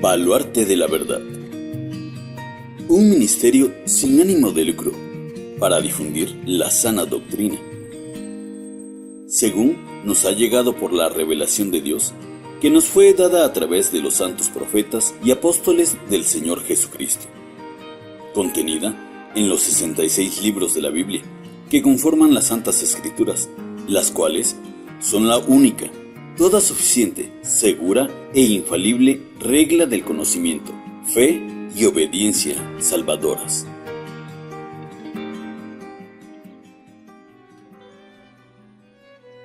Baluarte de la Verdad. Un ministerio sin ánimo de lucro para difundir la sana doctrina, según nos ha llegado por la revelación de Dios, que nos fue dada a través de los santos profetas y apóstoles del Señor Jesucristo, contenida en los 66 libros de la Biblia que conforman las Santas Escrituras, las cuales son la única, toda suficiente, segura e infalible regla del conocimiento, fe y obediencia salvadoras.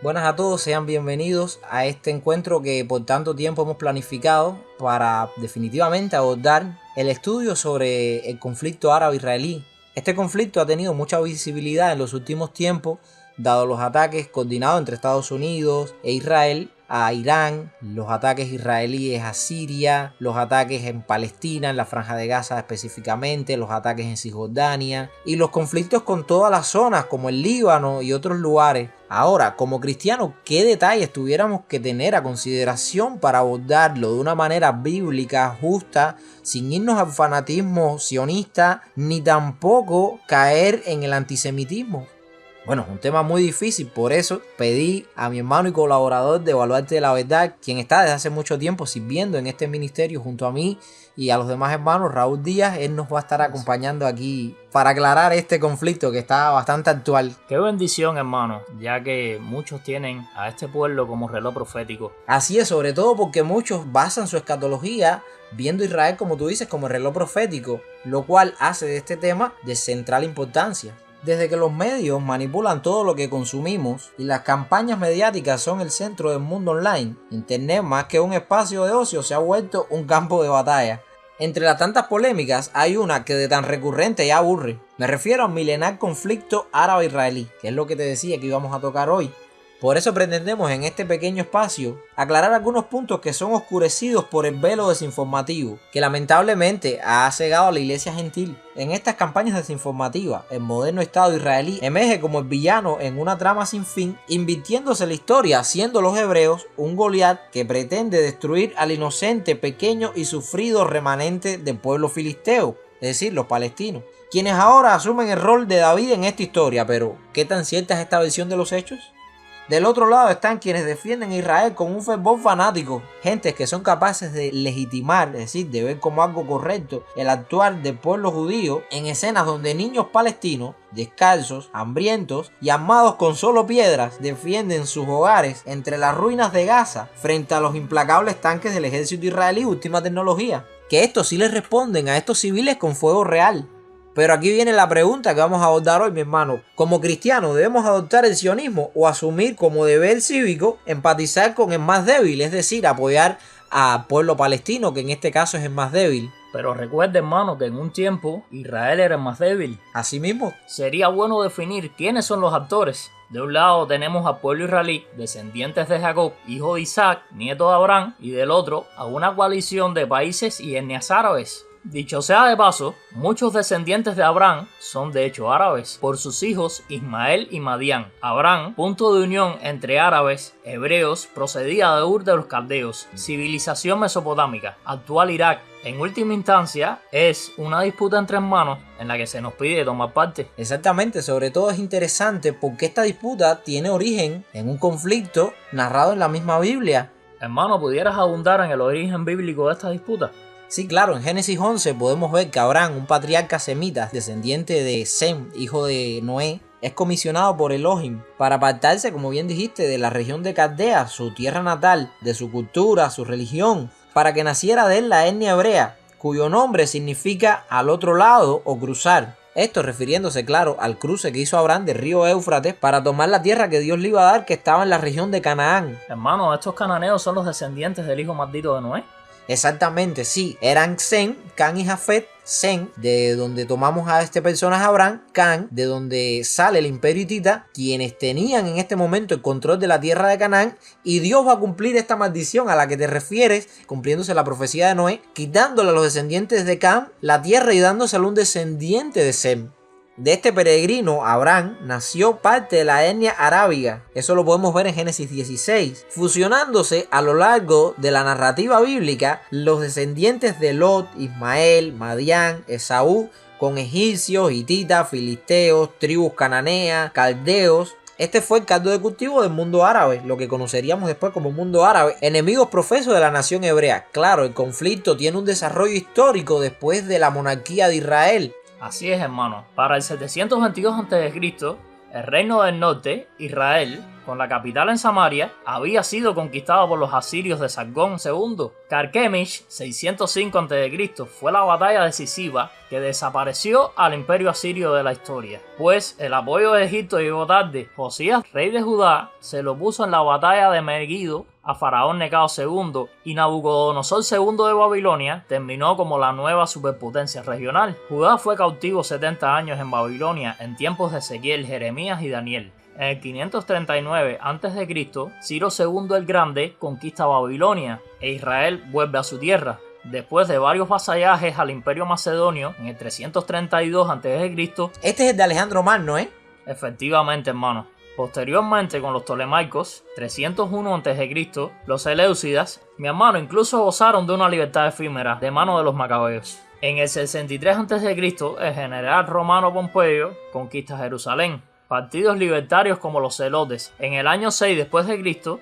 Buenas a todos, sean bienvenidos a este encuentro que por tanto tiempo hemos planificado para definitivamente abordar el estudio sobre el conflicto árabe-israelí. Este conflicto ha tenido mucha visibilidad en los últimos tiempos, dado los ataques coordinados entre Estados Unidos e Israel a Irán, los ataques israelíes a Siria, los ataques en Palestina, en la Franja de Gaza específicamente, los ataques en Cisjordania y los conflictos con todas las zonas como el Líbano y otros lugares. Ahora, como cristianos, ¿qué detalles tuviéramos que tener a consideración para abordarlo de una manera bíblica, justa, sin irnos al fanatismo sionista, ni tampoco caer en el antisemitismo? Bueno, es un tema muy difícil, por eso pedí a mi hermano y colaborador de Baluarte de la Verdad, quien está desde hace mucho tiempo sirviendo en este ministerio junto a mí y a los demás hermanos, Raúl Díaz. Él nos va a estar acompañando aquí para aclarar este conflicto que está bastante actual. Qué bendición, hermano, ya que muchos tienen a este pueblo como reloj profético. Así es, sobre todo porque muchos basan su escatología viendo a Israel, como tú dices, como el reloj profético, lo cual hace de este tema de central importancia. Desde que los medios manipulan todo lo que consumimos y las campañas mediáticas son el centro del mundo online, Internet más que un espacio de ocio se ha vuelto un campo de batalla. Entre las tantas polémicas hay una que de tan recurrente ya aburre. Me refiero al milenar conflicto árabe-israelí, que es lo que te decía que íbamos a tocar hoy. Por eso pretendemos en este pequeño espacio aclarar algunos puntos que son oscurecidos por el velo desinformativo, que lamentablemente ha cegado a la iglesia gentil. En estas campañas desinformativas, el moderno Estado israelí emerge como el villano en una trama sin fin, invirtiéndose la historia, siendo los hebreos un Goliat que pretende destruir al inocente, pequeño y sufrido remanente del pueblo filisteo, es decir, los palestinos, quienes ahora asumen el rol de David en esta historia. Pero, ¿qué tan cierta es esta versión de los hechos? Del otro lado están quienes defienden a Israel con un fervor fanático, gentes que son capaces de legitimar, es decir, de ver como algo correcto el actuar del pueblo judío en escenas donde niños palestinos, descalzos, hambrientos y armados con solo piedras, defienden sus hogares entre las ruinas de Gaza frente a los implacables tanques del ejército israelí última tecnología. Que estos sí les responden a estos civiles con fuego real. Pero aquí viene la pregunta que vamos a abordar hoy, mi hermano. Como cristianos, ¿debemos adoptar el sionismo o asumir como deber cívico empatizar con el más débil? Es decir, apoyar al pueblo palestino, que en este caso es el más débil. Pero recuerda, hermano, que en un tiempo Israel era el más débil. Así mismo. Sería bueno definir quiénes son los actores. De un lado tenemos al pueblo israelí, descendientes de Jacob, hijo de Isaac, nieto de Abraham, y del otro a una coalición de países y etnias árabes. Dicho sea de paso, muchos descendientes de Abraham son de hecho árabes, por sus hijos Ismael y Madián. Abraham, punto de unión entre árabes, hebreos, procedía de Ur de los Caldeos, civilización mesopotámica, actual Irak. En última instancia, es una disputa entre hermanos en la que se nos pide tomar parte. Exactamente, sobre todo es interesante porque esta disputa tiene origen en un conflicto narrado en la misma Biblia. Hermano, ¿pudieras abundar en el origen bíblico de esta disputa? Sí, claro, en Génesis 11 podemos ver que Abraham, un patriarca semita, descendiente de Sem, hijo de Noé, es comisionado por Elohim para apartarse, como bien dijiste, de la región de Caldea, su tierra natal, de su cultura, su religión, para que naciera de él la etnia hebrea, cuyo nombre significa al otro lado o cruzar. Esto refiriéndose, claro, al cruce que hizo Abraham del río Éufrates para tomar la tierra que Dios le iba a dar, que estaba en la región de Canaán. Hermano, estos cananeos son los descendientes del hijo maldito de Noé. Exactamente, sí, eran Sem, Can y Jafet. Sem, de donde tomamos a este personaje Abraham; Can, de donde sale el imperio hitita, quienes tenían en este momento el control de la tierra de Canaán, y Dios va a cumplir esta maldición a la que te refieres, cumpliéndose la profecía de Noé, quitándole a los descendientes de Can la tierra y dándosela a un descendiente de Sem. De este peregrino, Abraham, nació parte de la etnia arábiga. Eso lo podemos ver en Génesis 16. Fusionándose a lo largo de la narrativa bíblica los descendientes de Lot, Ismael, Madián, Esaú, con egipcios, hititas, filisteos, tribus cananeas, caldeos. Este fue el caldo de cultivo del mundo árabe, lo que conoceríamos después como mundo árabe, enemigos profesos de la nación hebrea. Claro, el conflicto tiene un desarrollo histórico después de la monarquía de Israel. Así es, hermano. Para el 722 a.C., el reino del norte, Israel, con la capital en Samaria, había sido conquistado por los asirios de Sargón II. Carquemish, 605 a.C., fue la batalla decisiva que desapareció al imperio asirio de la historia, pues el apoyo de Egipto llegó tarde. Josías, rey de Judá, se lo puso en la batalla de Megiddo a Faraón Necao II, y Nabucodonosor II de Babilonia terminó como la nueva superpotencia regional. Judá fue cautivo 70 años en Babilonia en tiempos de Ezequiel, Jeremías y Daniel. En el 539 a.C., Ciro II el Grande conquista Babilonia e Israel vuelve a su tierra. Después de varios vasallajes al imperio macedonio, en el 332 a.C. Este es el de Alejandro Magno, ¿eh? Efectivamente, hermano. Posteriormente, con los Ptolemaicos, 301 a.C., los Seleucidas, mi hermano, incluso gozaron de una libertad efímera de mano de los macabeos. En el 63 a.C., el general romano Pompeyo conquista Jerusalén. Partidos libertarios como los celotes en el año 6 después de Cristo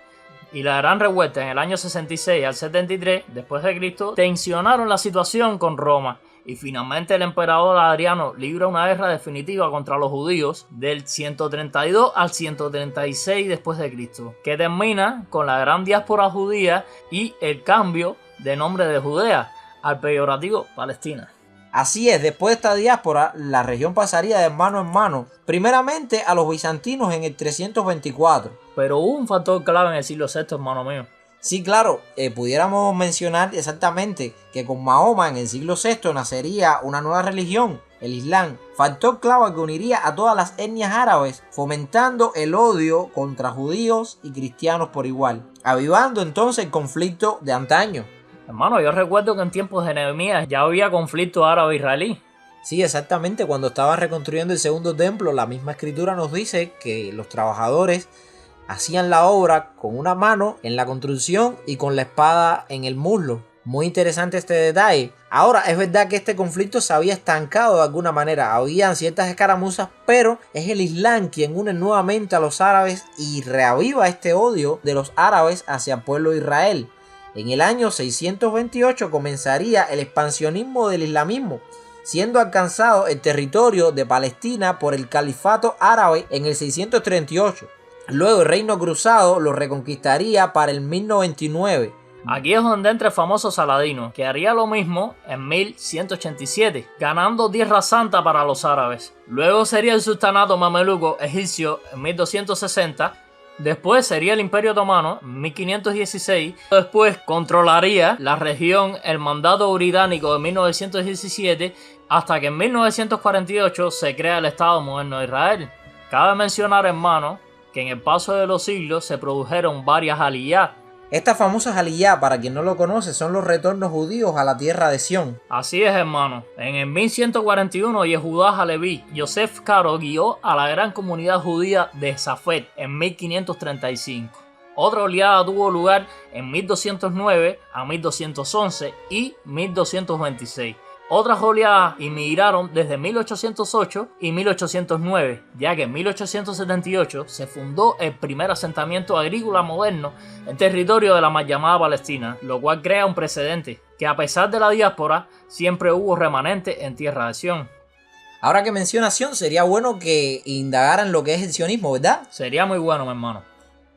y la Gran Revuelta en el año 66 al 73 después de Cristo tensionaron la situación con Roma, y finalmente el emperador Adriano libra una guerra definitiva contra los judíos del 132 al 136 después de Cristo, que termina con la gran diáspora judía y el cambio de nombre de Judea al peyorativo Palestina. Así es, después de esta diáspora, la región pasaría de mano en mano, primeramente a los bizantinos en el 324. Pero hubo un factor clave en el siglo VI, hermano mío. Sí, claro, pudiéramos mencionar exactamente que con Mahoma en el siglo VI nacería una nueva religión, el Islam, factor clave que uniría a todas las etnias árabes, fomentando el odio contra judíos y cristianos por igual, avivando entonces el conflicto de antaño. Hermano, yo recuerdo que en tiempos de Nehemías ya había conflicto árabe-israelí. Sí, exactamente, cuando estaba reconstruyendo el segundo templo, la misma escritura nos dice que los trabajadores hacían la obra con una mano en la construcción y con la espada en el muslo. Muy interesante este detalle. Ahora, es verdad que este conflicto se había estancado de alguna manera, habían ciertas escaramuzas, pero es el Islam quien une nuevamente a los árabes y reaviva este odio de los árabes hacia el pueblo de Israel. En el año 628 comenzaría el expansionismo del islamismo, siendo alcanzado el territorio de Palestina por el califato árabe en el 638. Luego el reino cruzado lo reconquistaría para el 1099. Aquí es donde entra el famoso Saladino, que haría lo mismo en 1187, ganando Tierra Santa para los árabes. Luego sería el sultanato mameluco egipcio en 1260. Después sería el Imperio Otomano en 1516. Después controlaría la región el mandato británico de 1917 hasta que en 1948 se crea el Estado moderno de Israel. Cabe mencionar, hermano, que en el paso de los siglos se produjeron varias aliyá. Estas famosas aliyá, para quien no lo conoce, son los retornos judíos a la tierra de Sión. Así es, hermano. En el 1141, Yehudá Haleví, Yosef Caro guió a la gran comunidad judía de Safed en 1535. Otra oleada tuvo lugar en 1209 a 1211 y 1226. Otras oleadas inmigraron desde 1808 y 1809, ya que en 1878 se fundó el primer asentamiento agrícola moderno en territorio de la mal llamada Palestina, lo cual crea un precedente, que a pesar de la diáspora, siempre hubo remanente en tierra de Sión. Ahora que menciona Sión, sería bueno que indagaran lo que es el sionismo, ¿verdad? Sería muy bueno, mi hermano.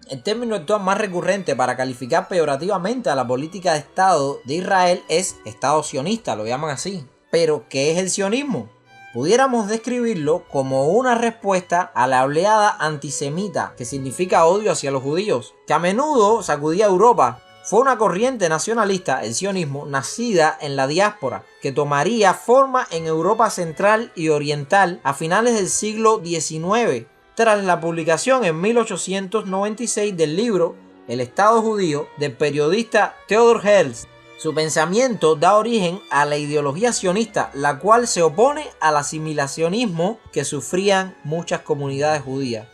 El término actual más recurrente para calificar peyorativamente a la política de Estado de Israel es Estado sionista, lo llaman así. Pero, ¿qué es el sionismo? Pudiéramos describirlo como una respuesta a la oleada antisemita, que significa odio hacia los judíos, que a menudo sacudía a Europa. Fue una corriente nacionalista, el sionismo, nacida en la diáspora, que tomaría forma en Europa central y oriental a finales del siglo XIX. Tras la publicación en 1896 del libro El Estado Judío del periodista Theodor Herzl. Su pensamiento da origen a la ideología sionista, la cual se opone al asimilacionismo que sufrían muchas comunidades judías.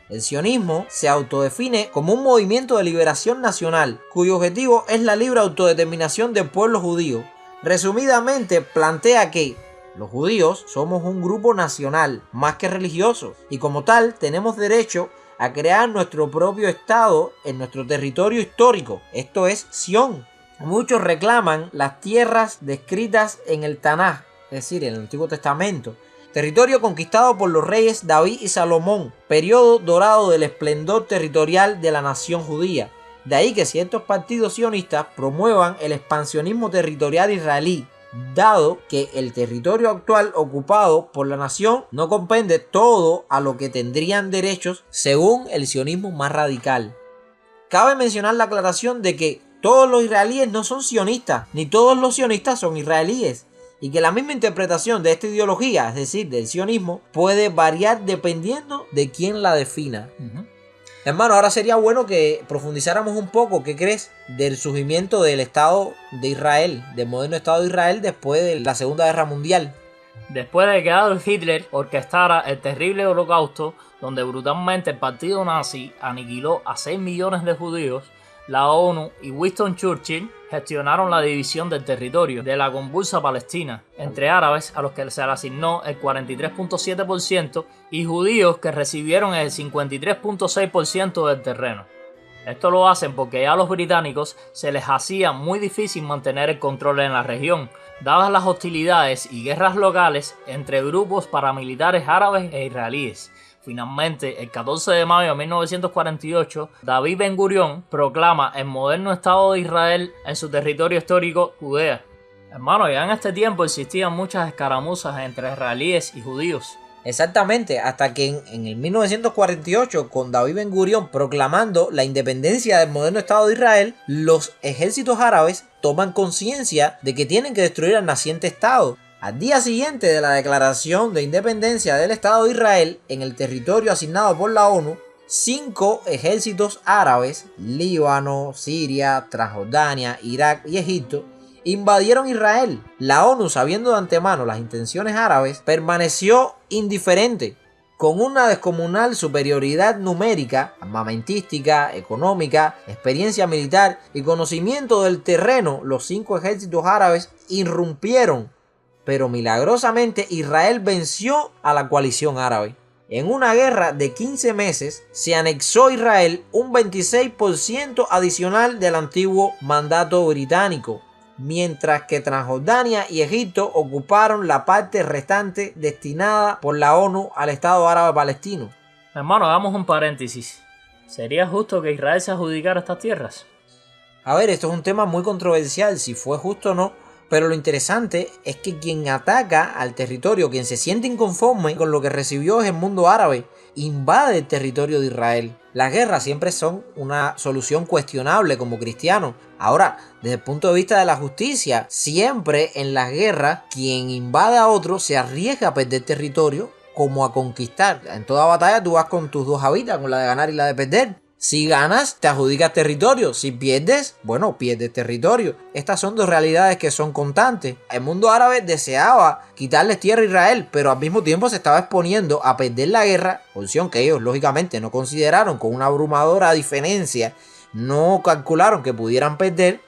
El sionismo se autodefine como un movimiento de liberación nacional, cuyo objetivo es la libre autodeterminación del pueblo judío. Resumidamente, plantea que los judíos somos un grupo nacional, más que religioso, y como tal tenemos derecho a crear nuestro propio estado en nuestro territorio histórico, esto es Sión. Muchos reclaman las tierras descritas en el Tanaj, es decir, en el Antiguo Testamento, territorio conquistado por los reyes David y Salomón, periodo dorado del esplendor territorial de la nación judía. De ahí que ciertos partidos sionistas promuevan el expansionismo territorial israelí, dado que el territorio actual ocupado por la nación no comprende todo a lo que tendrían derechos según el sionismo más radical. Cabe mencionar la aclaración de que todos los israelíes no son sionistas, ni todos los sionistas son israelíes, y que la misma interpretación de esta ideología, es decir, del sionismo, puede variar dependiendo de quién la defina. Hermano, ahora sería bueno que profundizáramos un poco, ¿qué crees?, del surgimiento del Estado de Israel, del moderno Estado de Israel después de la Segunda Guerra Mundial. Después de que Adolf Hitler orquestara el terrible holocausto, donde brutalmente el partido nazi aniquiló a 6 millones de judíos, la ONU y Winston Churchill gestionaron la división del territorio de la convulsa Palestina entre árabes, a los que se le asignó el 43.7%, y judíos, que recibieron el 53.6% del terreno. Esto lo hacen porque ya a los británicos se les hacía muy difícil mantener el control en la región, dadas las hostilidades y guerras locales entre grupos paramilitares árabes e israelíes. Finalmente, el 14 de mayo de 1948, David Ben Gurión proclama el moderno Estado de Israel en su territorio histórico, Judea. Hermano, ya en este tiempo existían muchas escaramuzas entre israelíes y judíos. Exactamente, hasta que en el 1948, con David Ben Gurión proclamando la independencia del moderno Estado de Israel, los ejércitos árabes toman conciencia de que tienen que destruir al naciente Estado. Al día siguiente de la declaración de independencia del Estado de Israel en el territorio asignado por la ONU, 5 ejércitos árabes, Líbano, Siria, Transjordania, Irak y Egipto, invadieron Israel. La ONU, sabiendo de antemano las intenciones árabes, permaneció indiferente. Con una descomunal superioridad numérica, armamentística, económica, experiencia militar y conocimiento del terreno, los 5 ejércitos árabes irrumpieron. Pero milagrosamente Israel venció a la coalición árabe. En una guerra de 15 meses se anexó Israel un 26% adicional del antiguo mandato británico, mientras que Transjordania y Egipto ocuparon la parte restante destinada por la ONU al Estado árabe palestino. Hermano, hagamos un paréntesis. ¿Sería justo que Israel se adjudicara estas tierras? A ver, esto es un tema muy controversial, si fue justo o no. Pero lo interesante es que quien ataca al territorio, quien se siente inconforme con lo que recibió es el mundo árabe, invade el territorio de Israel. Las guerras siempre son una solución cuestionable como cristianos. Ahora, desde el punto de vista de la justicia, siempre en las guerras, quien invade a otro se arriesga a perder territorio como a conquistar. En toda batalla tú vas con tus dos habitas, con la de ganar y la de perder. Si ganas, te adjudicas territorio. Si pierdes, bueno, pierdes territorio. Estas son dos realidades que son constantes. El mundo árabe deseaba quitarles tierra a Israel, pero al mismo tiempo se estaba exponiendo a perder la guerra, posición que ellos lógicamente no consideraron con una abrumadora diferencia. No calcularon que pudieran perder,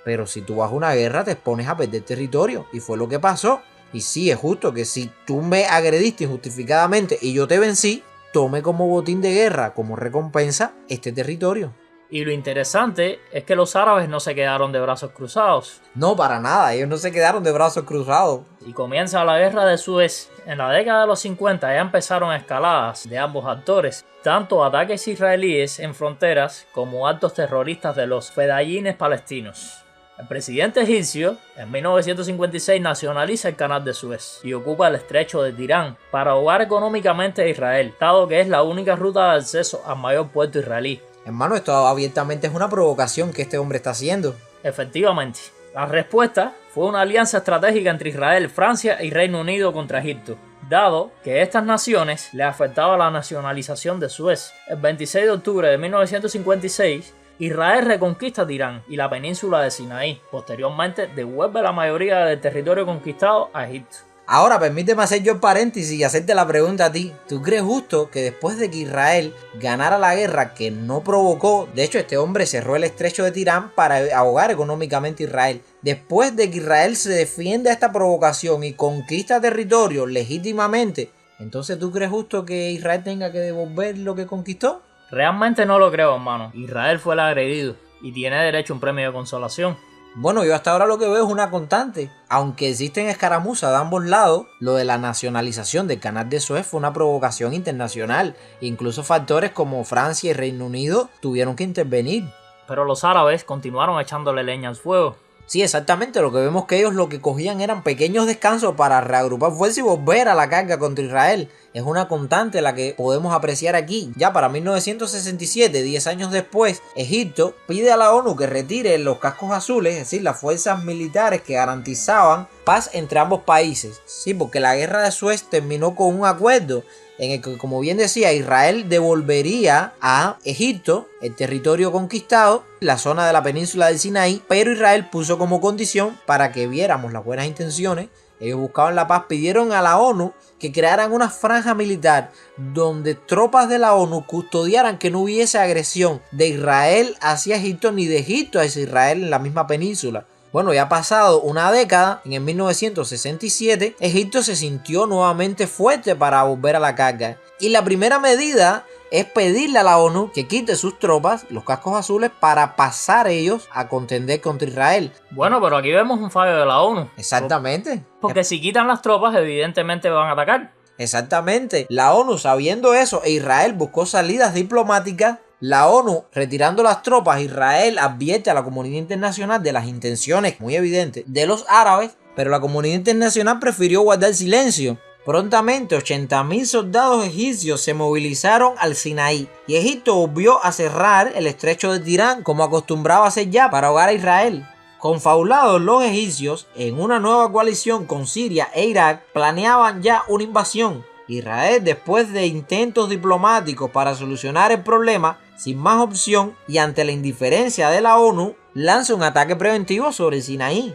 pero si tú vas a una guerra te expones a perder territorio. Y fue lo que pasó. Y sí, es justo que si tú me agrediste injustificadamente y yo te vencí, tome como botín de guerra, como recompensa, este territorio. Y lo interesante es que los árabes no se quedaron de brazos cruzados. No, para nada, ellos no se quedaron de brazos cruzados. Y comienza la guerra de Suez. En la década de los 50 ya empezaron escaladas de ambos actores, tanto ataques israelíes en fronteras como actos terroristas de los fedayines palestinos. El presidente egipcio en 1956 nacionaliza el canal de Suez y ocupa el estrecho de Tirán para ahogar económicamente a Israel, dado que es la única ruta de acceso al mayor puerto israelí. Hermano, esto abiertamente es una provocación que este hombre está haciendo. Efectivamente, la respuesta fue una alianza estratégica entre Israel, Francia y Reino Unido contra Egipto, dado que estas naciones le afectaba la nacionalización de Suez. El 26 de octubre de 1956, Israel reconquista Tirán y la península de Sinaí. Posteriormente devuelve la mayoría del territorio conquistado a Egipto. Ahora permíteme hacer yo el paréntesis y hacerte la pregunta a ti. ¿Tú crees justo que después de que Israel ganara la guerra que no provocó, de hecho este hombre cerró el estrecho de Tirán para ahogar económicamente a Israel, después de que Israel se defiende a esta provocación y conquista territorio legítimamente, entonces tú crees justo que Israel tenga que devolver lo que conquistó? Realmente no lo creo, hermano. Israel fue el agredido y tiene derecho a un premio de consolación. Bueno, yo hasta ahora lo que veo es una constante. Aunque existen escaramuzas de ambos lados, lo de la nacionalización del canal de Suez fue una provocación internacional. Incluso factores como Francia y Reino Unido tuvieron que intervenir. Pero los árabes continuaron echándole leña al fuego. Sí, exactamente. Lo que vemos que ellos lo que cogían eran pequeños descansos para reagrupar fuerzas y volver a la carga contra Israel. Es una constante la que podemos apreciar aquí. Ya para 1967, 10 años después, Egipto pide a la ONU que retire los cascos azules, es decir, las fuerzas militares que garantizaban paz entre ambos países. Sí, porque la guerra de Suez terminó con un acuerdo en el que, como bien decía, Israel devolvería a Egipto el territorio conquistado, la zona de la península del Sinaí, pero Israel puso como condición para que viéramos las buenas intenciones. Ellos buscaban la paz, pidieron a la ONU que crearan una franja militar donde tropas de la ONU custodiaran que no hubiese agresión de Israel hacia Egipto ni de Egipto hacia Israel en la misma península. Bueno, ya ha pasado una década, en 1967, Egipto se sintió nuevamente fuerte para volver a la carga. Y la primera medida es pedirle a la ONU que quite sus tropas, los cascos azules, para pasar ellos a contender contra Israel. Bueno, pero aquí vemos un fallo de la ONU. Exactamente. Porque si quitan las tropas, evidentemente van a atacar. Exactamente. La ONU, sabiendo eso, e Israel buscó salidas diplomáticas. La ONU, retirando las tropas, Israel advierte a la comunidad internacional de las intenciones muy evidentes de los árabes, pero la comunidad internacional prefirió guardar silencio. Prontamente 80.000 soldados egipcios se movilizaron al Sinaí y Egipto volvió a cerrar el estrecho de Tirán como acostumbraba hacer ya para ahogar a Israel. Confabulados los egipcios en una nueva coalición con Siria e Irak planeaban ya una invasión. Israel, después de intentos diplomáticos para solucionar el problema, sin más opción y ante la indiferencia de la ONU, lanza un ataque preventivo sobre el Sinaí,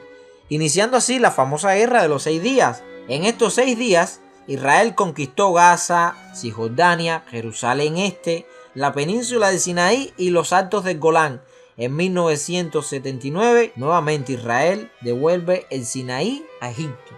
iniciando así la famosa guerra de los 6 días. En estos 6 días, Israel conquistó Gaza, Cisjordania, Jerusalén Este, la península de Sinaí y los altos del Golán. En 1979, nuevamente Israel devuelve el Sinaí a Egipto.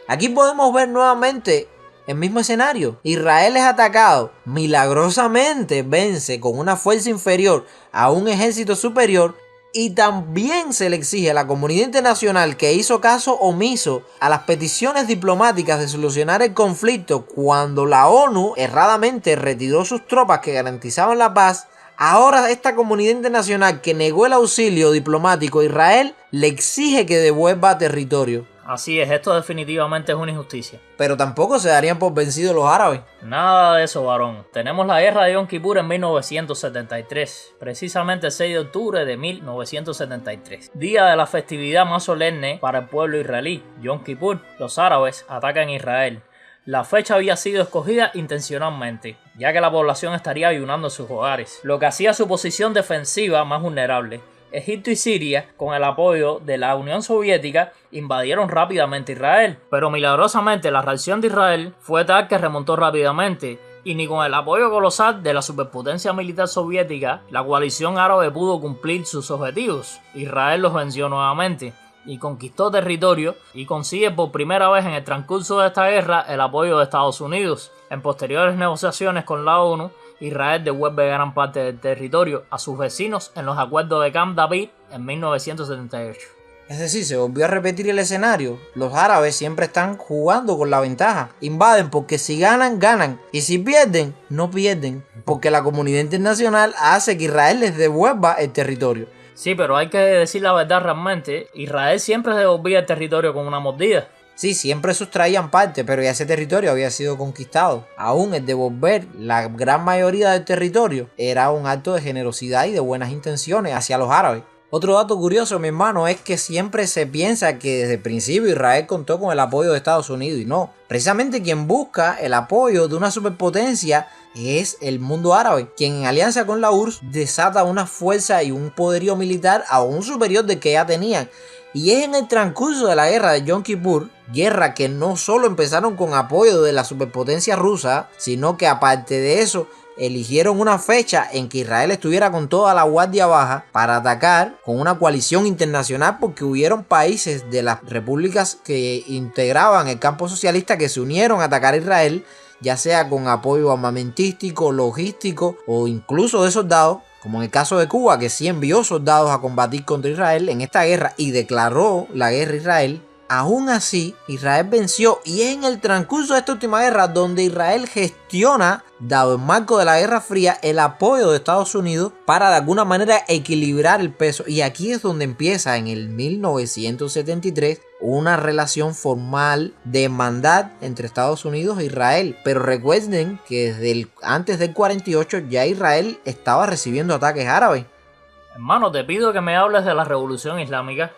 Aquí podemos ver nuevamente el mismo escenario. Israel es atacado, milagrosamente vence con una fuerza inferior a un ejército superior y también se le exige a la comunidad internacional que hizo caso omiso a las peticiones diplomáticas de solucionar el conflicto cuando la ONU erradamente retiró sus tropas que garantizaban la paz. Ahora esta comunidad internacional que negó el auxilio diplomático a Israel le exige que devuelva territorio. Así es, esto definitivamente es una injusticia. Pero tampoco se darían por vencidos los árabes. Nada de eso, varón. Tenemos la guerra de Yom Kippur en 1973, precisamente el 6 de octubre de 1973, día de la festividad más solemne para el pueblo israelí, Yom Kippur. Los árabes atacan Israel. La fecha había sido escogida intencionalmente, ya que la población estaría ayunando en sus hogares, lo que hacía su posición defensiva más vulnerable. Egipto y Siria, con el apoyo de la Unión Soviética, invadieron rápidamente Israel. Pero milagrosamente la reacción de Israel fue tal que remontó rápidamente, y ni con el apoyo colosal de la superpotencia militar soviética, la coalición árabe pudo cumplir sus objetivos. Israel los venció nuevamente y conquistó territorio y consigue por primera vez en el transcurso de esta guerra el apoyo de Estados Unidos. En posteriores negociaciones con la ONU, Israel devuelve gran parte del territorio a sus vecinos en los acuerdos de Camp David en 1978. Es decir, se volvió a repetir el escenario. Los árabes siempre están jugando con la ventaja. Invaden porque si ganan, ganan. Y si pierden, no pierden. Porque la comunidad internacional hace que Israel les devuelva el territorio. Sí, pero hay que decir la verdad realmente. Israel siempre devolvía el territorio con una mordida. Sí, siempre sustraían parte, pero ya ese territorio había sido conquistado. Aún el devolver la gran mayoría del territorio era un acto de generosidad y de buenas intenciones hacia los árabes. Otro dato curioso, mi hermano, es que siempre se piensa que desde el principio Israel contó con el apoyo de Estados Unidos y no. Precisamente quien busca el apoyo de una superpotencia es el mundo árabe, quien en alianza con la URSS desata una fuerza y un poderío militar aún superior del que ya tenían. Y es en el transcurso de la guerra de Yom Kippur, guerra que no solo empezaron con apoyo de la superpotencia rusa, sino que aparte de eso, eligieron una fecha en que Israel estuviera con toda la guardia baja para atacar con una coalición internacional, porque hubieron países de las repúblicas que integraban el campo socialista que se unieron a atacar a Israel, ya sea con apoyo armamentístico, logístico o incluso de soldados, como en el caso de Cuba, que sí envió soldados a combatir contra Israel en esta guerra y declaró la guerra a Israel. Aún así, Israel venció, y es en el transcurso de esta última guerra donde Israel gestiona, dado el marco de la Guerra Fría, el apoyo de Estados Unidos para de alguna manera equilibrar el peso. Y aquí es donde empieza en el 1973 una relación formal de hermandad entre Estados Unidos e Israel. Pero recuerden que desde antes del 48 ya Israel estaba recibiendo ataques árabes. Hermano, te pido que me hables de la Revolución Islámica.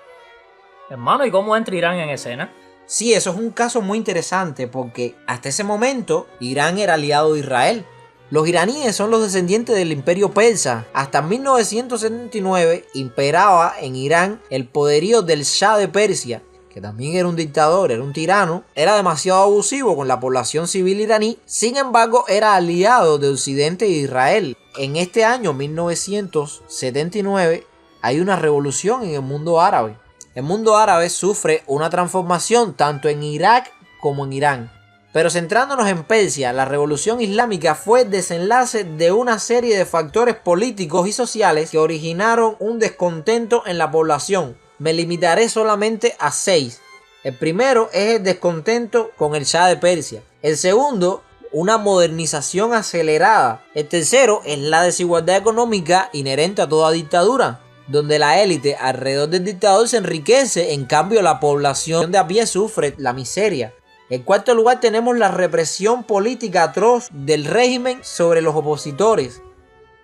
Hermano, ¿y cómo entra Irán en escena? Sí, eso es un caso muy interesante porque hasta ese momento Irán era aliado de Israel. Los iraníes son los descendientes del imperio persa. Hasta 1979 imperaba en Irán el poderío del Shah de Persia, que también era un dictador, era un tirano. Era demasiado abusivo con la población civil iraní. Sin embargo, era aliado de Occidente y de Israel. En este año 1979 hay una revolución en el mundo árabe. El mundo árabe sufre una transformación tanto en Irak como en Irán. Pero centrándonos en Persia, la revolución islámica fue el desenlace de una serie de factores políticos y sociales que originaron un descontento en la población. Me limitaré solamente a 6. El primero es el descontento con el Shah de Persia. El segundo, una modernización acelerada. El tercero es la desigualdad económica inherente a toda dictadura, donde la élite alrededor del dictador se enriquece, en cambio la población de a pie sufre la miseria. En cuarto lugar tenemos la represión política atroz del régimen sobre los opositores.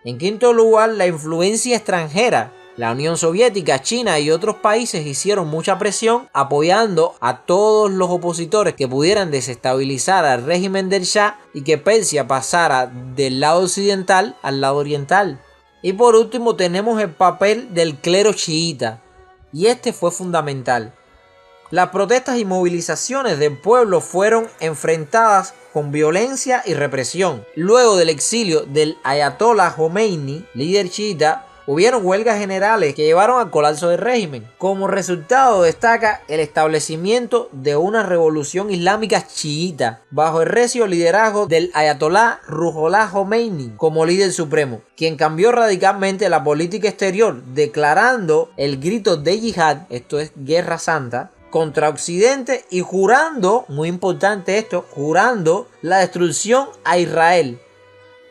En quinto lugar, la influencia extranjera. La Unión Soviética, China y otros países hicieron mucha presión apoyando a todos los opositores que pudieran desestabilizar al régimen del Shah y que Persia pasara del lado occidental al lado oriental. Y por último tenemos el papel del clero chiita, y este fue fundamental. Las protestas y movilizaciones del pueblo fueron enfrentadas con violencia y represión. Luego del exilio del Ayatollah Khomeini, líder chiita, hubieron huelgas generales que llevaron al colapso del régimen. Como resultado destaca el establecimiento de una revolución islámica chiita bajo el recio liderazgo del Ayatollah Ruhollah Khomeini como líder supremo, quien cambió radicalmente la política exterior, declarando el grito de yihad, esto es guerra santa, contra Occidente y jurando, muy importante esto, jurando la destrucción a Israel,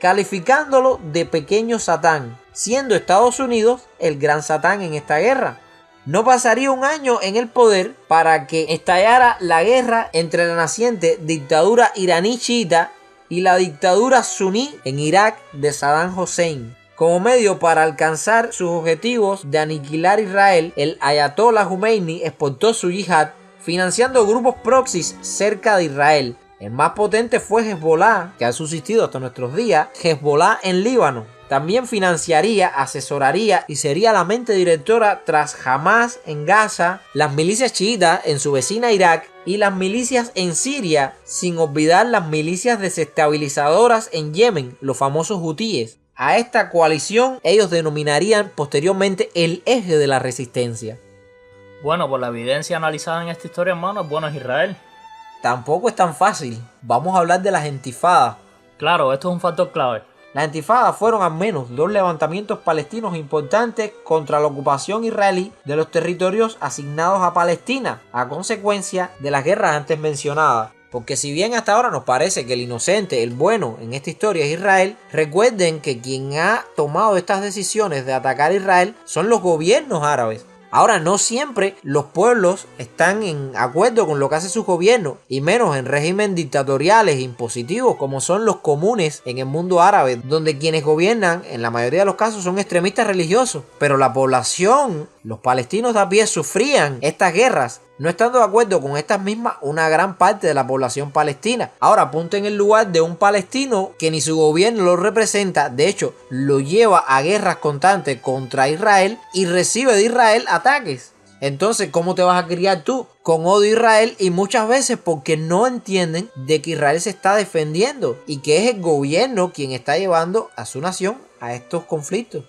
calificándolo de pequeño Satán, siendo Estados Unidos el gran Satán en esta guerra. No pasaría un año en el poder para que estallara la guerra entre la naciente dictadura iraní chiita y la dictadura suní en Irak de Saddam Hussein. Como medio para alcanzar sus objetivos de aniquilar Israel, el Ayatollah Khomeini exportó su yihad, financiando grupos proxies cerca de Israel. El más potente fue Hezbollah, que ha subsistido hasta nuestros días, Hezbollah en Líbano. También financiaría, asesoraría y sería la mente directora tras Hamas en Gaza, las milicias chiitas en su vecina Irak y las milicias en Siria, sin olvidar las milicias desestabilizadoras en Yemen, los famosos hutíes. A esta coalición ellos denominarían posteriormente el eje de la resistencia. Bueno, por la evidencia analizada en esta historia, hermano, bueno es Israel. Tampoco es tan fácil. Vamos a hablar de las intifadas. Claro, esto es un factor clave. Las intifadas fueron al menos 2 levantamientos palestinos importantes contra la ocupación israelí de los territorios asignados a Palestina, a consecuencia de las guerras antes mencionadas. Porque si bien hasta ahora nos parece que el inocente, el bueno en esta historia es Israel, recuerden que quien ha tomado estas decisiones de atacar a Israel son los gobiernos árabes. Ahora, no siempre los pueblos están en acuerdo con lo que hace su gobierno, y menos en régimen dictatoriales e impositivos como son los comunes en el mundo árabe, donde quienes gobiernan en la mayoría de los casos son extremistas religiosos. Pero la población Los palestinos de a pie sufrían estas guerras, no estando de acuerdo con estas mismas una gran parte de la población palestina. Ahora ponte en el lugar de un palestino que ni su gobierno lo representa, de hecho lo lleva a guerras constantes contra Israel y recibe de Israel ataques. Entonces, ¿cómo te vas a criar tú? Con odio a Israel, y muchas veces porque no entienden de que Israel se está defendiendo y que es el gobierno quien está llevando a su nación a estos conflictos.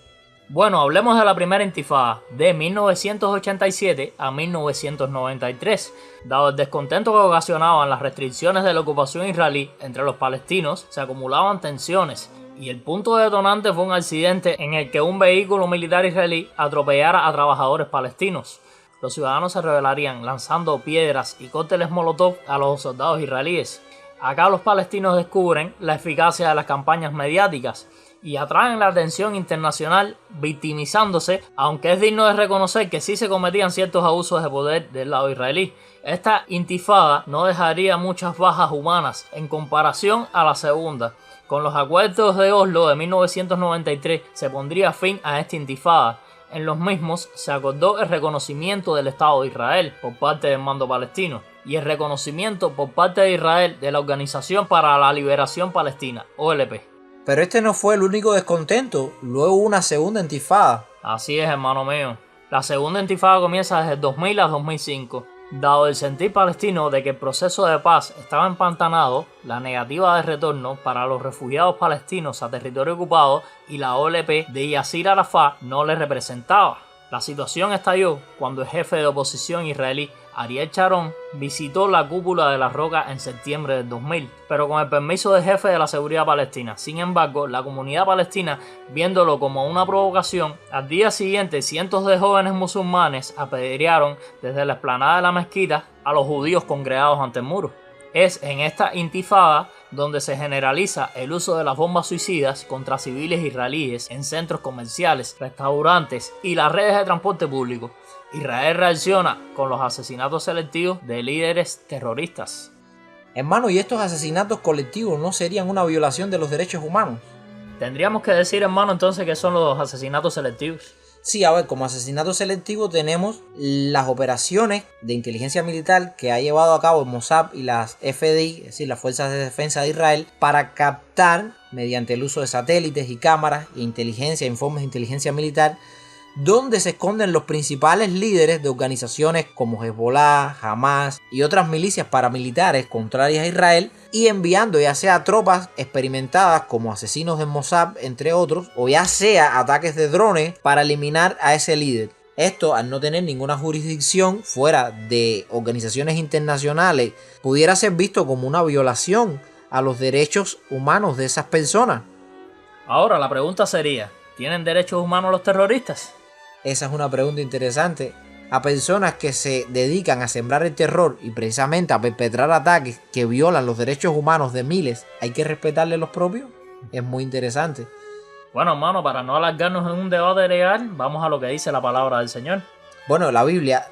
Bueno, hablemos de la primera intifada, de 1987 a 1993. Dado el descontento que ocasionaban las restricciones de la ocupación israelí entre los palestinos, se acumulaban tensiones, y el punto detonante fue un accidente en el que un vehículo militar israelí atropellara a trabajadores palestinos. Los ciudadanos se rebelarían lanzando piedras y cócteles molotov a los soldados israelíes. Acá los palestinos descubren la eficacia de las campañas mediáticas y atraen la atención internacional victimizándose, aunque es digno de reconocer que sí se cometían ciertos abusos de poder del lado israelí. Esta intifada no dejaría muchas bajas humanas en comparación a la segunda. Con los acuerdos de Oslo de 1993 se pondría fin a esta intifada. En los mismos se acordó el reconocimiento del Estado de Israel por parte del mando palestino y el reconocimiento por parte de Israel de la Organización para la Liberación Palestina, OLP. Pero este no fue el único descontento, luego hubo una segunda intifada. Así es, hermano mío. La segunda intifada comienza desde el 2000 a 2005. Dado el sentir palestino de que el proceso de paz estaba empantanado, la negativa de retorno para los refugiados palestinos a territorio ocupado y la OLP de Yasir Arafat no les representaba. La situación estalló cuando el jefe de oposición israelí Ariel Sharon visitó la cúpula de la Roca en septiembre del 2000, pero con el permiso del jefe de la seguridad palestina. Sin embargo, la comunidad palestina, viéndolo como una provocación, al día siguiente cientos de jóvenes musulmanes apedrearon desde la explanada de la mezquita a los judíos congregados ante el muro. Es en esta intifada donde se generaliza el uso de las bombas suicidas contra civiles israelíes en centros comerciales, restaurantes y las redes de transporte público. Israel reacciona con los asesinatos selectivos de líderes terroristas. Hermano, ¿y estos asesinatos colectivos no serían una violación de los derechos humanos? Tendríamos que decir, hermano, entonces qué son los asesinatos selectivos. Sí, a ver, como asesinato selectivo tenemos las operaciones de inteligencia militar que ha llevado a cabo el Mossad y las FDI, es decir, las Fuerzas de Defensa de Israel, para captar, mediante el uso de satélites y cámaras e inteligencia, informes de inteligencia militar, donde se esconden los principales líderes de organizaciones como Hezbollah, Hamas y otras milicias paramilitares contrarias a Israel, y enviando ya sea tropas experimentadas como asesinos del Mossad, entre otros, o ya sea ataques de drones para eliminar a ese líder. Esto, al no tener ninguna jurisdicción fuera de organizaciones internacionales, pudiera ser visto como una violación a los derechos humanos de esas personas. Ahora la pregunta sería, ¿tienen derechos humanos los terroristas? Esa es una pregunta interesante. A personas que se dedican a sembrar el terror y precisamente a perpetrar ataques que violan los derechos humanos de miles, ¿hay que respetarle los propios? Es muy interesante. Bueno, hermano, para no alargarnos en un debate legal, vamos a lo que dice la palabra del Señor. Bueno, la Biblia,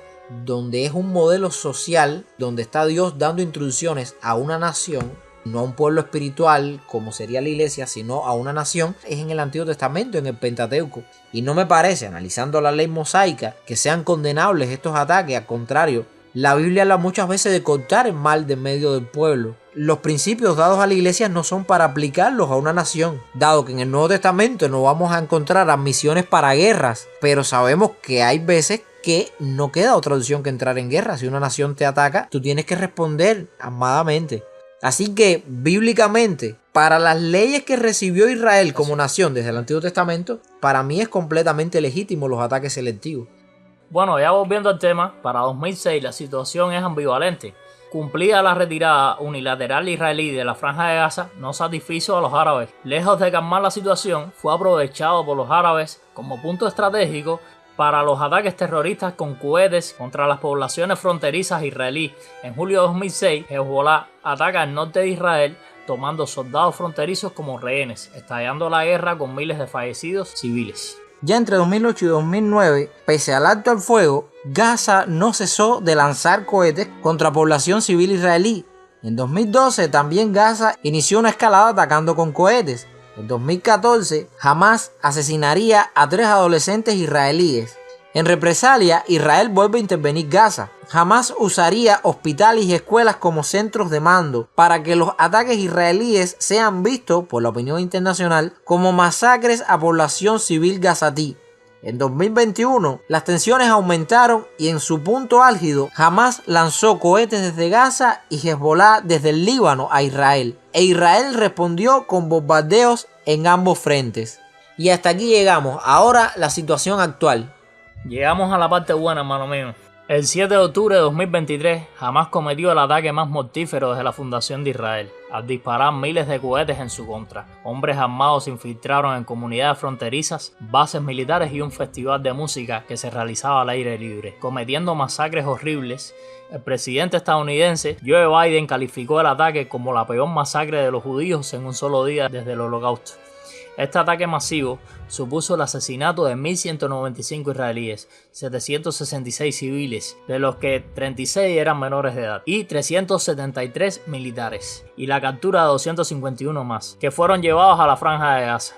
donde es un modelo social, donde está Dios dando instrucciones a una nación, no a un pueblo espiritual como sería la iglesia, sino a una nación, es en el Antiguo Testamento, en el Pentateuco. Y no me parece, analizando la ley mosaica, que sean condenables estos ataques. Al contrario, la Biblia habla muchas veces de cortar el mal de medio del pueblo. Los principios dados a la iglesia no son para aplicarlos a una nación, dado que en el Nuevo Testamento no vamos a encontrar admisiones para guerras, pero sabemos que hay veces que no queda otra opción que entrar en guerra. Si una nación te ataca, tú tienes que responder armadamente. Así que, bíblicamente, para las leyes que recibió Israel como nación desde el Antiguo Testamento, para mí es completamente legítimo los ataques selectivos. Bueno, ya volviendo al tema, para 2006 la situación es ambivalente. Cumplida la retirada unilateral israelí de la Franja de Gaza, no satisfizo a los árabes. Lejos de calmar la situación, fue aprovechado por los árabes como punto estratégico para los ataques terroristas con cohetes contra las poblaciones fronterizas israelíes. En julio de 2006, Hezbollah ataca el norte de Israel, tomando soldados fronterizos como rehenes, estallando la guerra con miles de fallecidos civiles. Ya entre 2008 y 2009, pese al alto al fuego, Gaza no cesó de lanzar cohetes contra población civil israelí. En 2012 también Gaza inició una escalada atacando con cohetes. En 2014, Hamas asesinaría a 3 adolescentes israelíes. En represalia, Israel vuelve a intervenir Gaza. Hamás usaría hospitales y escuelas como centros de mando para que los ataques israelíes sean vistos por la opinión internacional como masacres a población civil gazatí. En 2021, las tensiones aumentaron y en su punto álgido, Hamás lanzó cohetes desde Gaza y Hezbollah desde el Líbano a Israel. E Israel respondió con bombardeos en ambos frentes. Y hasta aquí llegamos. Ahora la situación actual. Llegamos a la parte buena, hermano mío. El 7 de octubre de 2023, Hamás cometió el ataque más mortífero desde la fundación de Israel, al disparar miles de cohetes en su contra. Hombres armados se infiltraron en comunidades fronterizas, bases militares y un festival de música que se realizaba al aire libre, cometiendo masacres horribles. El presidente estadounidense Joe Biden calificó el ataque como la peor masacre de los judíos en un solo día desde el Holocausto. Este ataque masivo supuso el asesinato de 1.195 israelíes, 766 civiles, de los que 36 eran menores de edad, y 373 militares, y la captura de 251 más, que fueron llevados a la franja de Gaza.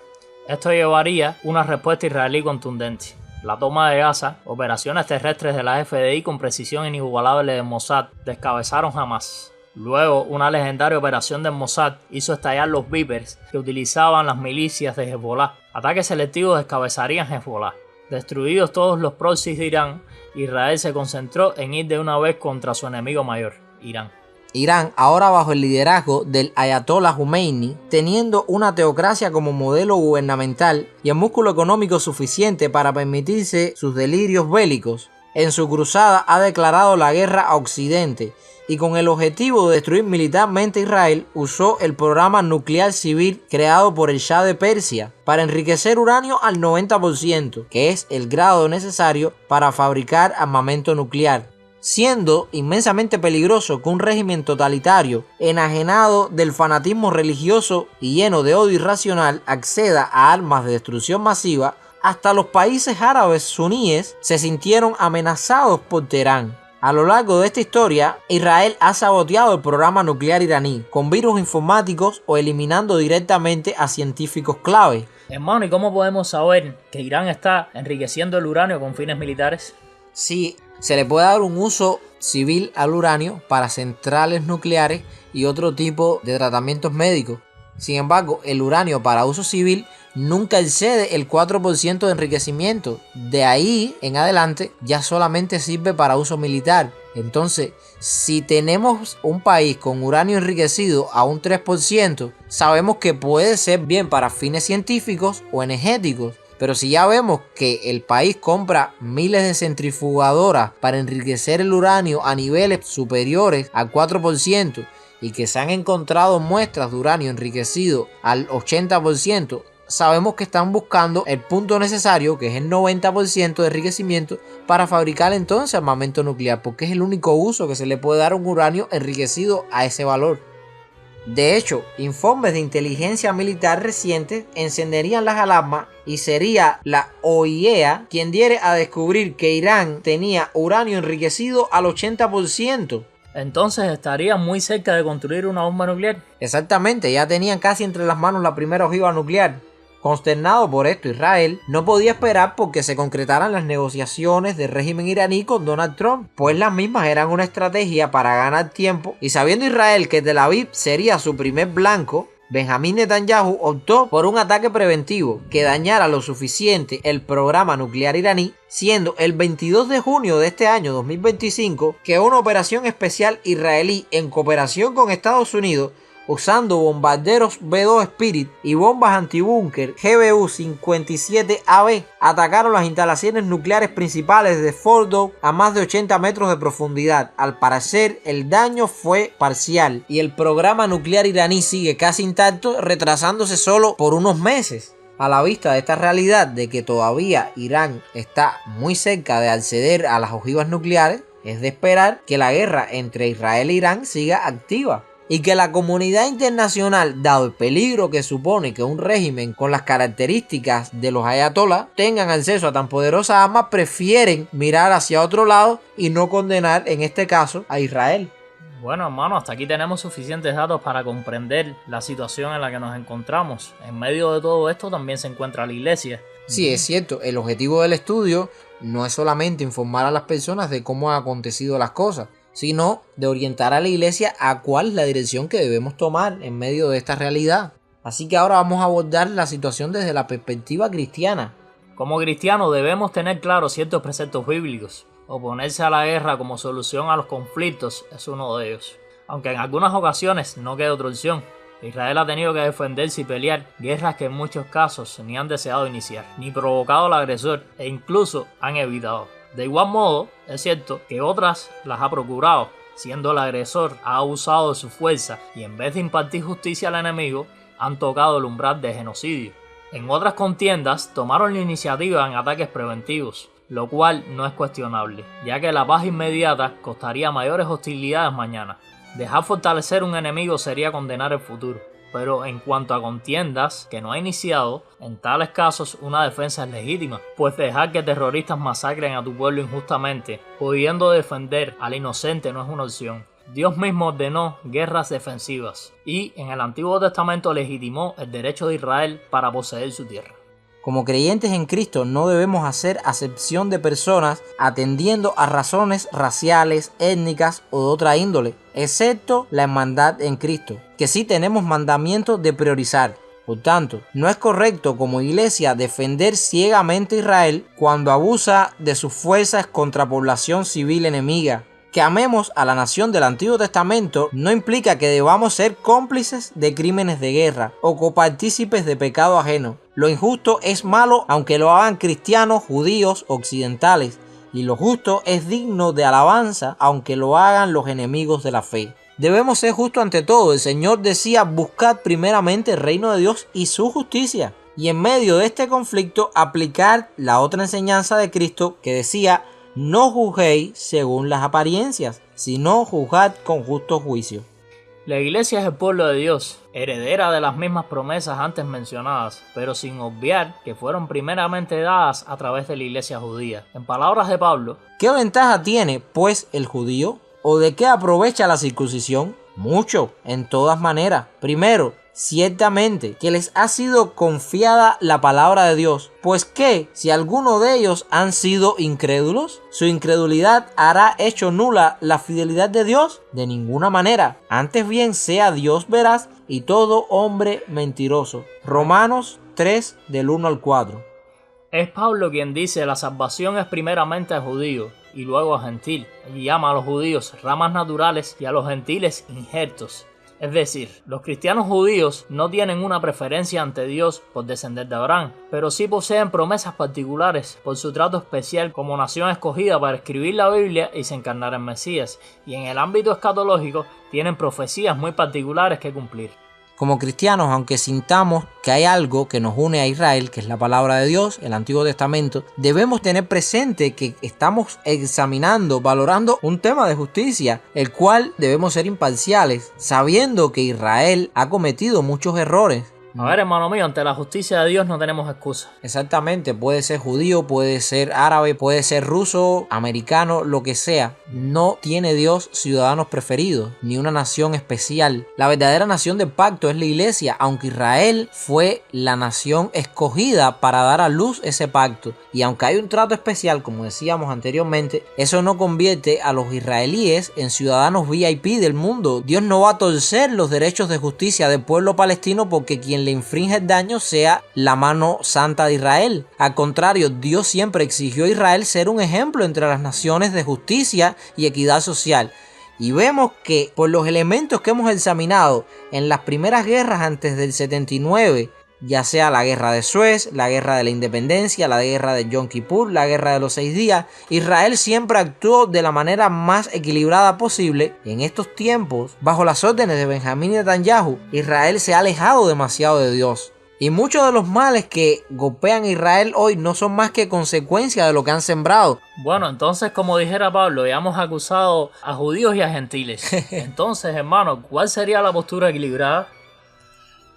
Esto llevaría una respuesta israelí contundente. La toma de Gaza, operaciones terrestres de la FDI con precisión inigualable de Mossad, descabezaron Hamás. Luego, una legendaria operación del Mossad hizo estallar los Vipers que utilizaban las milicias de Hezbollah. Ataques selectivos descabezarían Hezbollah. Destruidos todos los proxies de Irán, Israel se concentró en ir de una vez contra su enemigo mayor, Irán. Irán, ahora bajo el liderazgo del Ayatollah Khomeini, teniendo una teocracia como modelo gubernamental y el músculo económico suficiente para permitirse sus delirios bélicos, en su cruzada ha declarado la guerra a Occidente y con el objetivo de destruir militarmente a Israel usó el programa nuclear civil creado por el Shah de Persia para enriquecer uranio al 90%, que es el grado necesario para fabricar armamento nuclear, siendo inmensamente peligroso que un régimen totalitario, enajenado del fanatismo religioso y lleno de odio irracional, acceda a armas de destrucción masiva. Hasta los países árabes suníes se sintieron amenazados por Teherán. A lo largo de esta historia, Israel ha saboteado el programa nuclear iraní con virus informáticos o eliminando directamente a científicos clave. Hermano, ¿y cómo podemos saber que Irán está enriqueciendo el uranio con fines militares? Sí, se le puede dar un uso civil al uranio para centrales nucleares y otro tipo de tratamientos médicos. Sin embargo, el uranio para uso civil nunca excede el 4% de enriquecimiento. De ahí en adelante ya solamente sirve para uso militar. Entonces, si tenemos un país con uranio enriquecido a un 3%, sabemos que puede ser bien para fines científicos o energéticos. Pero si ya vemos que el país compra miles de centrifugadoras para enriquecer el uranio a niveles superiores al 4% y que se han encontrado muestras de uranio enriquecido al 80%, sabemos que están buscando el punto necesario, que es el 90% de enriquecimiento, para fabricar entonces armamento nuclear, porque es el único uso que se le puede dar a un uranio enriquecido a ese valor. De hecho, informes de inteligencia militar recientes encenderían las alarmas y sería la OIEA quien diere a descubrir que Irán tenía uranio enriquecido al 80%. Entonces estaría muy cerca de construir una bomba nuclear. Exactamente, ya tenían casi entre las manos la primera ojiva nuclear. Consternado por esto, Israel no podía esperar porque se concretaran las negociaciones del régimen iraní con Donald Trump, pues las mismas eran una estrategia para ganar tiempo, y sabiendo Israel que Tel Aviv sería su primer blanco, Benjamín Netanyahu optó por un ataque preventivo que dañara lo suficiente el programa nuclear iraní, siendo el 22 de junio de este año 2025 que una operación especial israelí en cooperación con Estados Unidos, usando bombarderos B-2 Spirit y bombas antibúnker GBU-57AB, atacaron las instalaciones nucleares principales de Fordow a más de 80 metros de profundidad. Al parecer, el daño fue parcial y el programa nuclear iraní sigue casi intacto, retrasándose solo por unos meses. A la vista de esta realidad de que todavía Irán está muy cerca de acceder a las ojivas nucleares, es de esperar que la guerra entre Israel e Irán siga activa. Y que la comunidad internacional, dado el peligro que supone que un régimen con las características de los ayatolás tengan acceso a tan poderosas armas, prefieren mirar hacia otro lado y no condenar en este caso a Israel. Bueno, hermano, hasta aquí tenemos suficientes datos para comprender la situación en la que nos encontramos. En medio de todo esto también se encuentra la iglesia. Sí, es cierto, el objetivo del estudio no es solamente informar a las personas de cómo han acontecido las cosas, sino de orientar a la iglesia a cuál es la dirección que debemos tomar en medio de esta realidad. Así que ahora vamos a abordar la situación desde la perspectiva cristiana. Como cristianos debemos tener claros ciertos preceptos bíblicos. Oponerse a la guerra como solución a los conflictos es uno de ellos. Aunque en algunas ocasiones no queda otra opción. Israel ha tenido que defenderse y pelear guerras que en muchos casos ni han deseado iniciar, ni provocado al agresor e incluso han evitado. De igual modo, es cierto que otras las ha procurado, siendo el agresor ha abusado de su fuerza y en vez de impartir justicia al enemigo, han tocado el umbral de genocidio. En otras contiendas tomaron la iniciativa en ataques preventivos, lo cual no es cuestionable, ya que la paz inmediata costaría mayores hostilidades mañana. Dejar fortalecer un enemigo sería condenar el futuro, pero en cuanto a contiendas que no ha iniciado, en tales casos una defensa es legítima, pues dejar que terroristas masacren a tu pueblo injustamente, pudiendo defender al inocente no es una opción. Dios mismo ordenó guerras defensivas y en el Antiguo Testamento legitimó el derecho de Israel para poseer su tierra. Como creyentes en Cristo no debemos hacer acepción de personas atendiendo a razones raciales, étnicas o de otra índole, excepto la hermandad en Cristo, que sí tenemos mandamientos de priorizar. Por tanto, no es correcto como iglesia defender ciegamente a Israel cuando abusa de sus fuerzas contra población civil enemiga. Que amemos a la nación del Antiguo Testamento no implica que debamos ser cómplices de crímenes de guerra o copartícipes de pecado ajeno. Lo injusto es malo aunque lo hagan cristianos, judíos, occidentales, y lo justo es digno de alabanza aunque lo hagan los enemigos de la fe. Debemos ser justos ante todo. El Señor decía: buscad primeramente el reino de Dios y su justicia. Y en medio de este conflicto aplicar la otra enseñanza de Cristo que decía: no juzguéis según las apariencias, sino juzgad con justo juicio. La iglesia es el pueblo de Dios, heredera de las mismas promesas antes mencionadas, pero sin obviar que fueron primeramente dadas a través de la iglesia judía. En palabras de Pablo: ¿qué ventaja tiene, pues, el judío? ¿O de qué aprovecha la circuncisión? Mucho, en todas maneras. Primero, ciertamente que les ha sido confiada la palabra de Dios, pues que si alguno de ellos han sido incrédulos, su incredulidad hará hecho nula la fidelidad de Dios. De ninguna manera, antes bien sea Dios veraz y todo hombre mentiroso. Romanos 3 del 1 al 4. Es Pablo quien dice: la salvación es primeramente al judío y luego al gentil, y llama a los judíos ramas naturales y a los gentiles injertos. Es decir, los cristianos judíos no tienen una preferencia ante Dios por descender de Abraham, pero sí poseen promesas particulares por su trato especial como nación escogida para escribir la Biblia y se encarnar en Mesías, y en el ámbito escatológico tienen profecías muy particulares que cumplir. Como cristianos, aunque sintamos que hay algo que nos une a Israel, que es la palabra de Dios, el Antiguo Testamento, debemos tener presente que estamos examinando, valorando un tema de justicia, el cual debemos ser imparciales, sabiendo que Israel ha cometido muchos errores. A ver, hermano mío, ante la justicia de Dios no tenemos excusa. Exactamente, puede ser judío, puede ser árabe, puede ser ruso, americano, lo que sea. No tiene Dios ciudadanos preferidos, ni una nación especial. La verdadera nación del pacto es la iglesia, aunque Israel fue la nación escogida para dar a luz ese pacto. Y aunque hay un trato especial, como decíamos anteriormente, eso no convierte a los israelíes en ciudadanos VIP del mundo. Dios no va a torcer los derechos de justicia del pueblo palestino porque quien le infringe el daño sea la mano santa de Israel. Al contrario, Dios siempre exigió a Israel ser un ejemplo entre las naciones de justicia y equidad social. Y vemos que por los elementos que hemos examinado en las primeras guerras antes del 79, ya sea la guerra de Suez, la guerra de la independencia, la guerra de Yom Kippur, la guerra de los 6 días, Israel siempre actuó de la manera más equilibrada posible. En estos tiempos, bajo las órdenes de Benjamín Netanyahu, Israel se ha alejado demasiado de Dios. Y muchos de los males que golpean a Israel hoy no son más que consecuencia de lo que han sembrado. Bueno, entonces, como dijera Pablo, ya hemos acusado a judíos y a gentiles. Entonces, hermano, ¿cuál sería la postura equilibrada?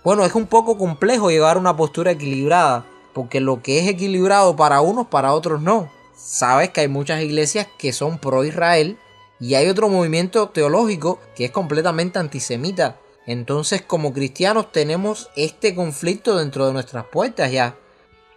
Bueno, es un poco complejo llevar una postura equilibrada, porque lo que es equilibrado para unos, para otros no. Sabes que hay muchas iglesias que son pro Israel y hay otro movimiento teológico que es completamente antisemita. Entonces, como cristianos tenemos este conflicto dentro de nuestras puertas ya.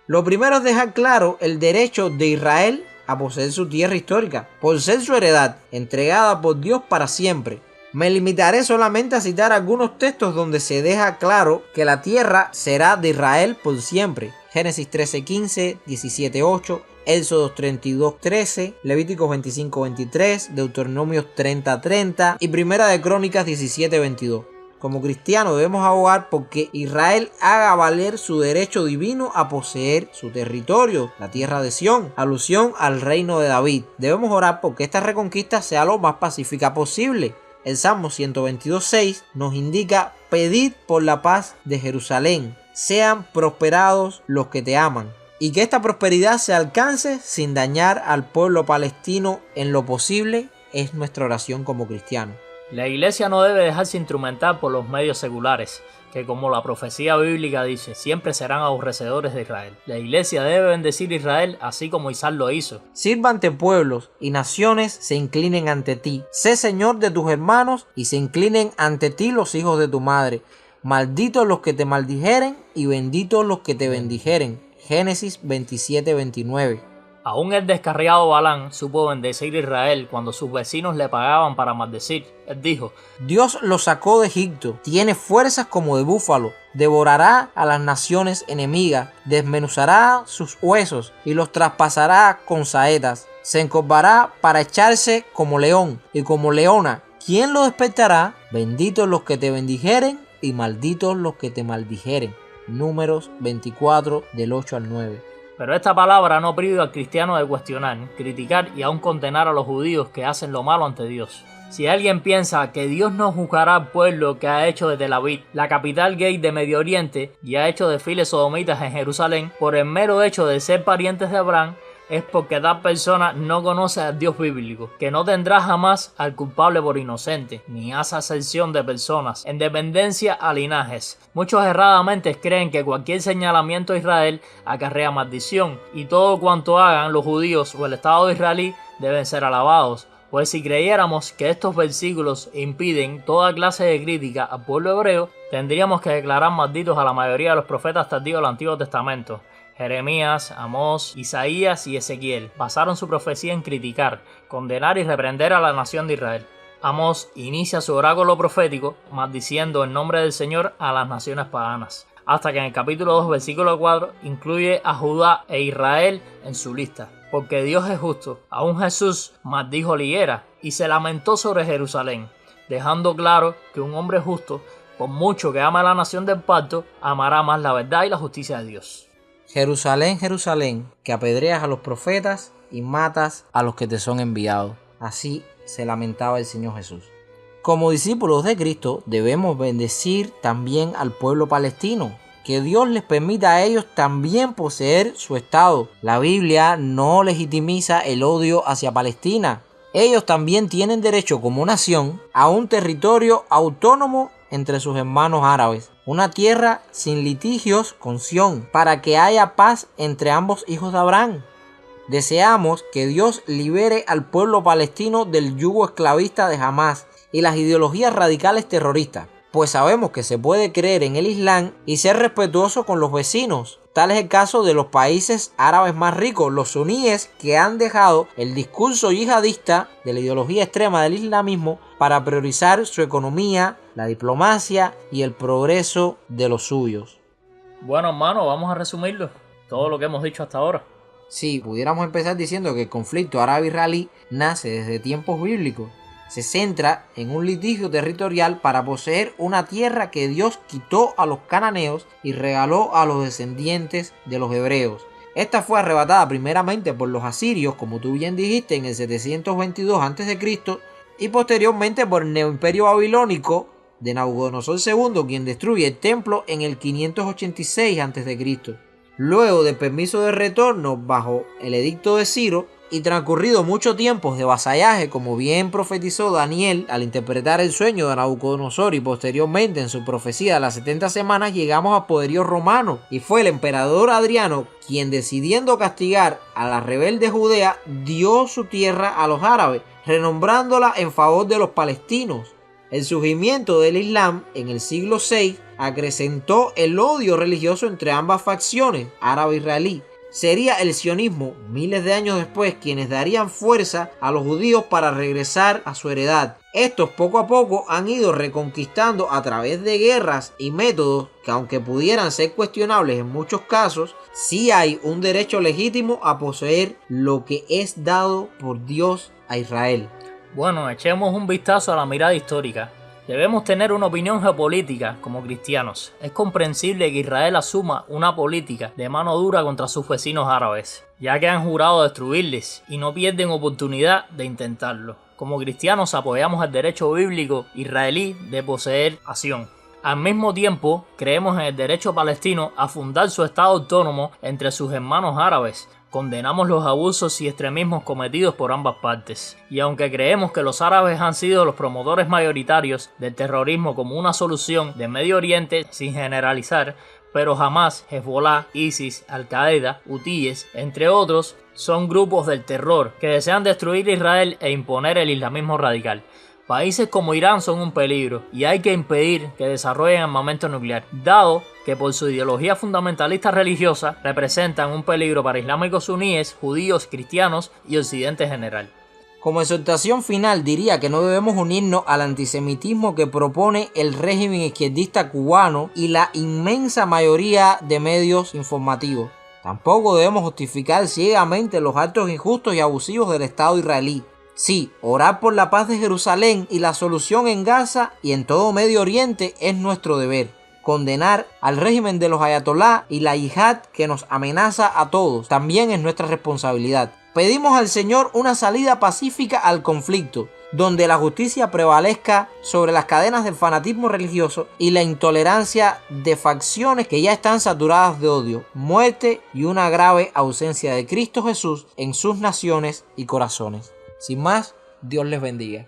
Lo primero es dejar claro el derecho de Israel a poseer su tierra histórica, por ser su heredad, entregada por Dios para siempre. Me limitaré solamente a citar algunos textos donde se deja claro que la tierra será de Israel por siempre. Génesis 13:15, 17:8, Éxodos 32:13, Levíticos 25:23, Deuteronomios 30:30 y Primera de Crónicas 17:22. Como cristianos debemos abogar porque Israel haga valer su derecho divino a poseer su territorio, la tierra de Sión, alusión al reino de David. Debemos orar porque esta reconquista sea lo más pacífica posible. El Salmo 122:6 nos indica: pedid por la paz de Jerusalén, sean prosperados los que te aman. Y que esta prosperidad se alcance sin dañar al pueblo palestino en lo posible es nuestra oración como cristianos. La iglesia no debe dejarse instrumentar por los medios seculares, que como la profecía bíblica dice, siempre serán aborrecedores de Israel. La iglesia debe bendecir a Israel así como Isaac lo hizo. Sirva ante pueblos y naciones se inclinen ante ti. Sé Señor de tus hermanos y se inclinen ante ti los hijos de tu madre. Malditos los que te maldijeren y benditos los que te bendijeren. Génesis 27:29. Aún el descarriado Balán supo bendecir a Israel cuando sus vecinos le pagaban para maldecir. Él dijo: Dios lo sacó de Egipto, tiene fuerzas como de búfalo, devorará a las naciones enemigas, desmenuzará sus huesos y los traspasará con saetas. Se encorvará para echarse como león y como leona. ¿Quién lo despertará? Benditos los que te bendijeren y malditos los que te maldijeren. Números 24 del 8 al 9. Pero esta palabra no priva al cristiano de cuestionar, criticar y aún condenar a los judíos que hacen lo malo ante Dios. Si alguien piensa que Dios no juzgará al pueblo que ha hecho de Tel Aviv la capital gay de Medio Oriente y ha hecho desfiles sodomitas en Jerusalén por el mero hecho de ser parientes de Abraham, es porque tal persona no conoce al Dios bíblico, que no tendrá jamás al culpable por inocente, ni hace acepción de personas, en dependencia a linajes. Muchos erradamente creen que cualquier señalamiento a Israel acarrea maldición, y todo cuanto hagan los judíos o el Estado israelí deben ser alabados. Pues si creyéramos que estos versículos impiden toda clase de crítica al pueblo hebreo, tendríamos que declarar malditos a la mayoría de los profetas tardíos del Antiguo Testamento. Jeremías, Amós, Isaías y Ezequiel basaron su profecía en criticar, condenar y reprender a la nación de Israel. Amós inicia su oráculo profético maldiciendo en nombre del Señor a las naciones paganas, hasta que en el capítulo 2, versículo 4, incluye a Judá e Israel en su lista. Porque Dios es justo. Aún Jesús maldijo la higuera y se lamentó sobre Jerusalén, dejando claro que un hombre justo, por mucho que ama a la nación del pacto, amará más la verdad y la justicia de Dios. Jerusalén, Jerusalén, que apedreas a los profetas y matas a los que te son enviados. Así se lamentaba el Señor Jesús. Como discípulos de Cristo debemos bendecir también al pueblo palestino. Que Dios les permita a ellos también poseer su estado. La Biblia no legitimiza el odio hacia Palestina. Ellos también tienen derecho como nación a un territorio autónomo entre sus hermanos árabes, una tierra sin litigios con Sión, para que haya paz entre ambos hijos de Abraham. Deseamos que Dios libere al pueblo palestino del yugo esclavista de Hamás y las ideologías radicales terroristas, pues sabemos que se puede creer en el Islam y ser respetuoso con los vecinos. Tal es el caso de los países árabes más ricos, los suníes, que han dejado el discurso yihadista de la ideología extrema del islamismo para priorizar su economía, la diplomacia y el progreso de los suyos. Bueno, hermano, vamos a resumirlo, todo lo que hemos dicho hasta ahora. Sí, pudiéramos empezar diciendo que el conflicto árabe-israelí nace desde tiempos bíblicos. Se centra en un litigio territorial para poseer una tierra que Dios quitó a los cananeos y regaló a los descendientes de los hebreos. Esta fue arrebatada primeramente por los asirios, como tú bien dijiste, en el 722 a.C. y posteriormente por el neoimperio babilónico de Nabucodonosor II, quien destruye el templo en el 586 a.C. Luego del permiso de retorno bajo el edicto de Ciro, y transcurrido mucho tiempo de vasallaje, como bien profetizó Daniel al interpretar el sueño de Nabucodonosor y posteriormente en su profecía de las 70 semanas, llegamos al poderío romano, y fue el emperador Adriano quien, decidiendo castigar a la rebelde Judea, dio su tierra a los árabes, renombrándola en favor de los palestinos. El surgimiento del Islam en el siglo VI acrecentó el odio religioso entre ambas facciones, árabe e israelí. sería el sionismo, miles de años después, quienes darían fuerza a los judíos para regresar a su heredad. Estos poco a poco han ido reconquistando a través de guerras y métodos que, aunque pudieran ser cuestionables en muchos casos, sí hay un derecho legítimo a poseer lo que es dado por Dios a Israel. Bueno, echemos un vistazo a la mirada histórica. Debemos tener una opinión geopolítica como cristianos. Es comprensible que Israel asuma una política de mano dura contra sus vecinos árabes, ya que han jurado destruirles y no pierden oportunidad de intentarlo. Como cristianos apoyamos el derecho bíblico israelí de poseer nación. Al mismo tiempo, creemos en el derecho palestino a fundar su estado autónomo entre sus hermanos árabes. Condenamos los abusos y extremismos cometidos por ambas partes. Y aunque creemos que los árabes han sido los promotores mayoritarios del terrorismo como una solución de Medio Oriente, sin generalizar, pero jamás Hezbollah, ISIS, Al-Qaeda, hutíes, entre otros, son grupos del terror que desean destruir Israel e imponer el islamismo radical. Países como Irán son un peligro y hay que impedir que desarrollen armamento nuclear, dado que por su ideología fundamentalista religiosa representan un peligro para islámicos suníes, judíos, cristianos y occidente en general. Como exhortación final diría que no debemos unirnos al antisemitismo que propone el régimen izquierdista cubano y la inmensa mayoría de medios informativos. Tampoco debemos justificar ciegamente los actos injustos y abusivos del Estado israelí. Sí, orar por la paz de Jerusalén y la solución en Gaza y en todo Medio Oriente es nuestro deber. Condenar al régimen de los ayatolá y la yihad que nos amenaza a todos también es nuestra responsabilidad. Pedimos al Señor una salida pacífica al conflicto, donde la justicia prevalezca sobre las cadenas del fanatismo religioso y la intolerancia de facciones que ya están saturadas de odio, muerte y una grave ausencia de Cristo Jesús en sus naciones y corazones. Sin más, Dios les bendiga.